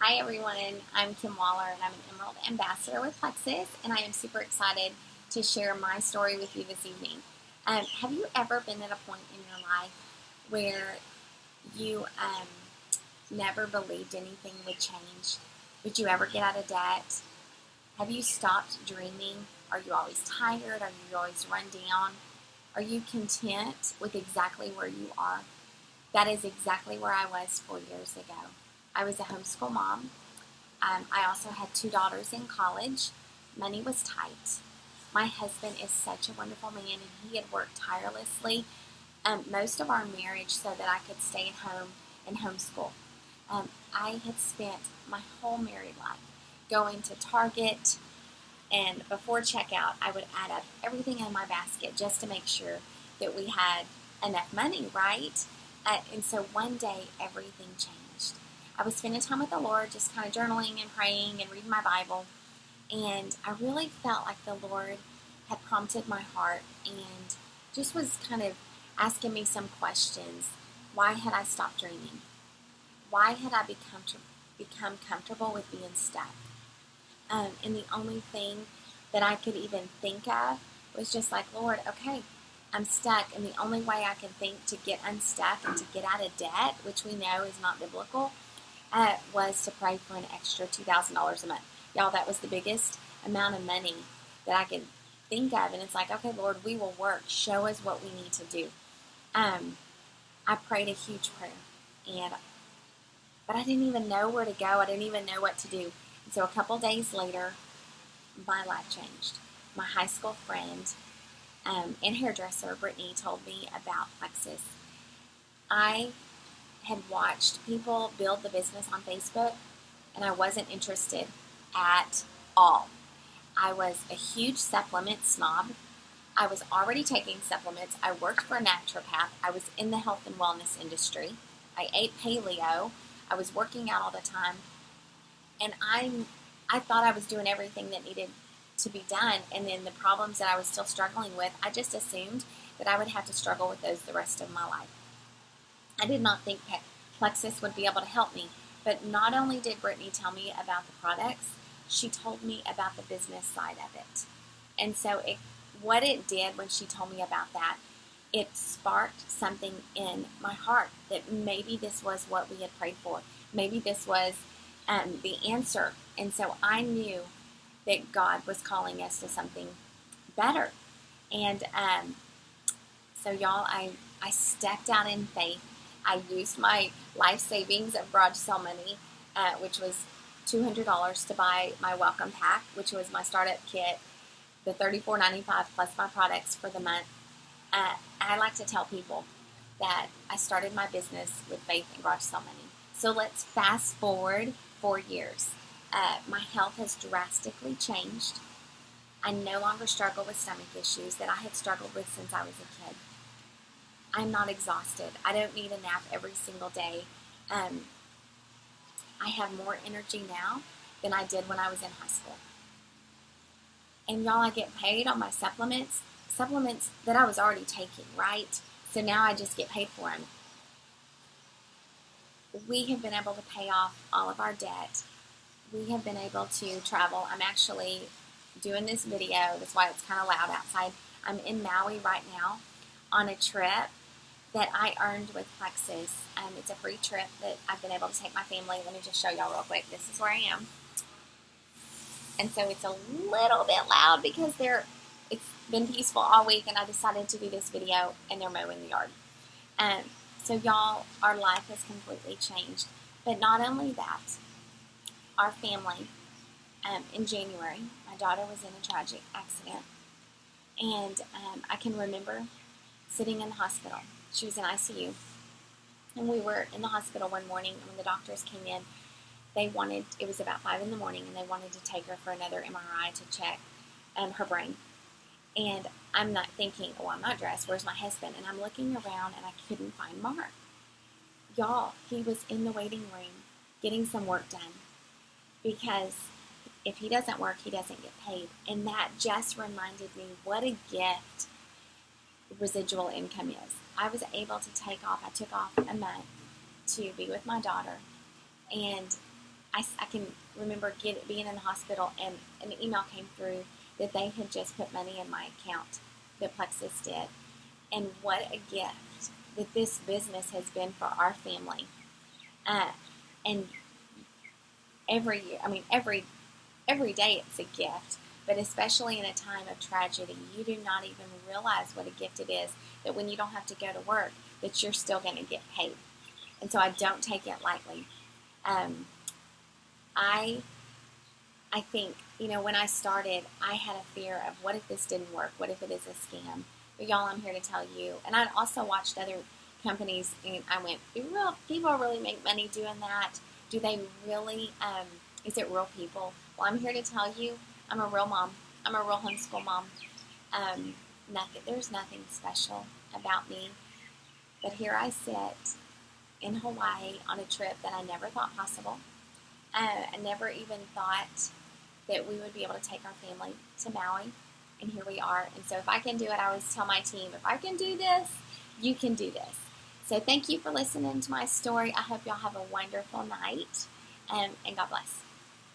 Hi everyone, I'm Kim Wallar and I'm an Emerald Ambassador with Plexus and I am super excited to share my story with you this evening. Have you ever been at a point in your life where you never believed anything would change? Would you ever get out of debt? Have you stopped dreaming? Are you always tired? Are you always run down? Are you content with exactly where you are? That is exactly where I was 4 years ago. I was a homeschool mom. I also had two daughters in college. Money was tight. My husband is such a wonderful man, and he had worked tirelessly most of our marriage so that I could stay at home and homeschool. I had spent my whole married life going to Target, and before checkout, I would add up everything in my basket just to make sure that we had enough money, right? And so one day, everything changed. I was spending time with the Lord, just kind of journaling and praying and reading my Bible. And I really felt like the Lord had prompted my heart and just was kind of asking me some questions. Why had I stopped dreaming? Why had I become comfortable with being stuck? And the only thing that I could even think of was just like, Lord, okay, I'm stuck. And the only way I can think to get unstuck and to get out of debt, which we know is not biblical, was to pray for an extra $2,000 a month. Y'all, that was the biggest amount of money that I could think of. And it's like, okay, Lord, we will work. Show us what we need to do. I prayed a huge prayer, but I didn't even know where to go. I didn't even know what to do. And so a couple days later, my life changed. My high school friend and hairdresser, Brittany, told me about Plexus. I had watched people build the business on Facebook, and I wasn't interested at all. I was a huge supplement snob. I was already taking supplements. I worked for a naturopath. I was in the health and wellness industry. I ate paleo. I was working out all the time. And I thought I was doing everything that needed to be done. And then the problems that I was still struggling with, I just assumed that I would have to struggle with those the rest of my life. I did not think Plexus would be able to help me. But not only did Brittany tell me about the products, she told me about the business side of it. And so what it did when she told me about that, it sparked something in my heart that maybe this was what we had prayed for. Maybe this was the answer. And so I knew that God was calling us to something better. And so y'all, I stepped out in faith. I used my life savings of garage sale money, which was $200 to buy my welcome pack, which was my startup kit, the $34.95 plus my products for the month. I like to tell people that I started my business with faith and garage sale money. So let's fast forward 4 years. My health has drastically changed. I no longer struggle with stomach issues that I had struggled with since I was a kid. I'm not exhausted. I don't need a nap every single day. I have more energy now than I did when I was in high school. And y'all, I get paid on my supplements that I was already taking, right? So now I just get paid for them. We have been able to pay off all of our debt. We have been able to travel. I'm actually doing this video. That's why it's kind of loud outside. I'm in Maui right now on a trip that I earned with Plexus. It's a free trip that I've been able to take my family. Let me just show y'all real quick. This is where I am. And so it's a little bit loud because it's been peaceful all week, and I decided to do this video, and they're mowing the yard. So y'all, our life has completely changed. But not only that, our family, in January, my daughter was in a tragic accident. And I can remember sitting in the hospital. She was in ICU. And we were in the hospital one morning, and when the doctors came in, it was about 5 in the morning, and they wanted to take her for another MRI to check her brain. And I'm not thinking, oh, I'm not dressed. Where's my husband? And I'm looking around, and I couldn't find Mark. Y'all, he was in the waiting room getting some work done. Because if he doesn't work, he doesn't get paid. And that just reminded me what a gift residual income is. I was able to I took off a month to be with my daughter. And I can remember being in the hospital, and an email came through that they had just put money in my account, that Plexus did. And what a gift that this business has been for our family. And every year, every day it's a gift, but especially in a time of tragedy, you do not even realize what a gift it is that when you don't have to go to work, that you're still going to get paid. And so I don't take it lightly. I think, when I started, I had a fear of what if this didn't work? What if it is a scam? But y'all, I'm here to tell you. And I also watched other companies, and I went, people really make money doing that? Do they really, is it real people? Well, I'm here to tell you, I'm a real mom. I'm a real homeschool mom. There's nothing special about me. But here I sit in Hawaii on a trip that I never thought possible. I never even thought that we would be able to take our family to Maui, and here we are. And so if I can do it, I always tell my team, if I can do this, you can do this. So thank you for listening to my story. I hope y'all have a wonderful night, and God bless.